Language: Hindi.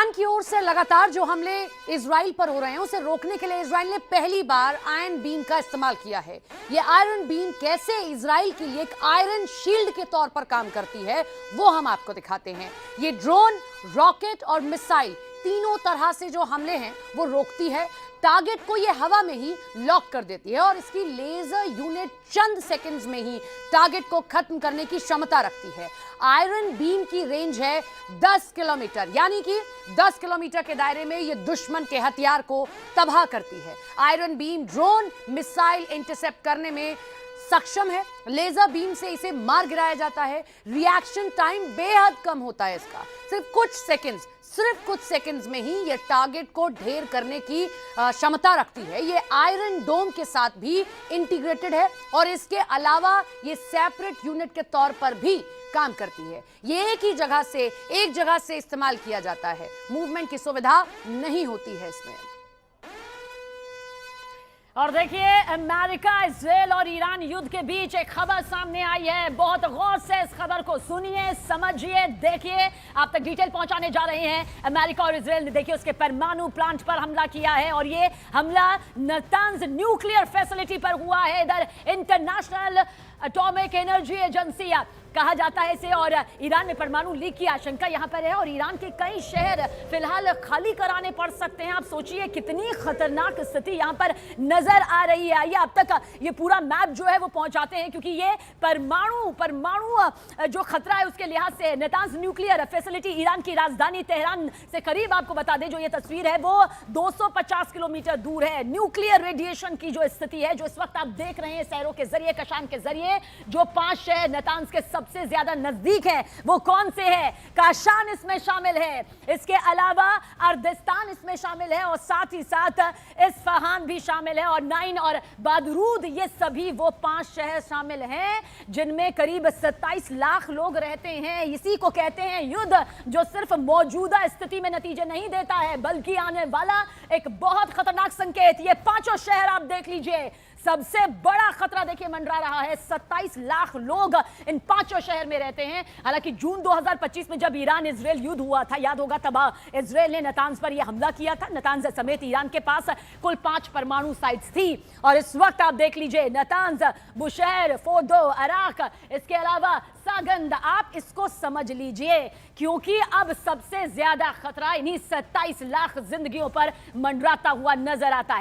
ईरान की ओर से लगातार जो हमले इजराइल पर हो रहे हैं उसे रोकने के लिए इजराइल ने पहली बार आयरन बीम का इस्तेमाल किया है। यह आयरन बीम कैसे इजराइल के लिए एक आयरन शील्ड के तौर पर काम करती है वो हम आपको दिखाते हैं। ये ड्रोन, रॉकेट और मिसाइल तीनों तरह से जो हमले हैं वो रोकती है। टारगेट को ये हवा में ही लॉक कर देती है और इसकी लेजर यूनिट चंद सेकंड्स में ही टारगेट को खत्म करने की क्षमता रखती है। आयरन बीम की रेंज है 10 किलोमीटर, यानी कि 10 किलोमीटर के दायरे में ये दुश्मन के हथियार को तबाह करती है। Iron beam drone, missile intercept करने में सक्षम है। लेजर बीम से इसे मार गिराया जाता है। रिएक्शन टाइम बेहद कम होता है इसका, सिर्फ कुछ सेकंड्स में ही ये टारगेट को ढेर करने की क्षमता रखती है। ये आयरन डोम के साथ भी इंटीग्रेटेड है और इसके अलावा ये सेपरेट यूनिट के तौर पर भी काम करती है। ये एक जगह से इस्तेमाल किया जाता है। मूवमेंट की सुविधा नहीं होती है इसमें। और देखिए, अमेरिका, इजराइल और ईरान युद्ध के बीच एक खबर सामने आई है। बहुत गौर से इस खबर को सुनिए, समझिए, देखिए, आप तक डिटेल पहुंचाने जा रहे हैं। अमेरिका और इजराइल ने देखिए उसके परमाणु प्लांट पर हमला किया है और ये हमला नातांज न्यूक्लियर फैसिलिटी पर हुआ है। इधर इंटरनेशनल एटॉमिक एनर्जी एजेंसी कहा जाता है इसे, और ईरान में परमाणु लीक की आशंका यहां पर है और ईरान के कई शहर फिलहाल खाली कराने पड़ सकते हैं। आप सोचिए कितनी खतरनाक स्थिति यहां पर नजर आ रही है। आइए अब तक ये पूरा मैप जो है वो पहुंचाते हैं, क्योंकि ये परमाणु जो खतरा है उसके लिहाज से नातांज न्यूक्लियर फैसिलिटी ईरान की राजधानी तेहरान से करीब, आपको बता दें, जो ये तस्वीर है वो 250 किलोमीटर दूर है। न्यूक्लियर रेडिएशन की जो स्थिति है, जो इस वक्त आप देख रहे हैं सैरों के जरिए, कशान के जरिए, जो 5 शहर नातांज के सबसे ज्यादा नजदीक है वो कौन से है? काशान इसमें शामिल है, इसके अलावा अर्दिस्तान इसमें शामिल है और साथ ही साथ इस्फहान भी शामिल है और नाइन और बादरूद, ये सभी वो 5 शहर शामिल हैं जिनमें करीब 27 लाख लोग रहते हैं। इसी को कहते हैं युद्ध, जो सिर्फ मौजूदा स्थिति में नतीजे नहीं देता है बल्कि आने वाला एक बहुत खतरनाक संकेत। ये 5 शहर आप देख लीजिए, सबसे बड़ा खतरा देखिए मंडरा रहा है। 27 लाख लोग इन 5 शहर में रहते हैं। हालांकि जून 2025 में जब ईरान इजराइल युद्ध हुआ था, याद होगा, तब इजराइल ने नातांज पर यह हमला किया था। नातांज समेत ईरान के पास कुल 5 परमाणु साइट्स थी और इस वक्त आप देख लीजिए नातांज, बुशहर, फोर्डो, अराक, इसके अलावा सागंद, आप इसको समझ लीजिए, क्योंकि अब सबसे ज्यादा खतरा इन्हीं 27 लाख जिंदगियों पर मंडराता हुआ नजर आता है।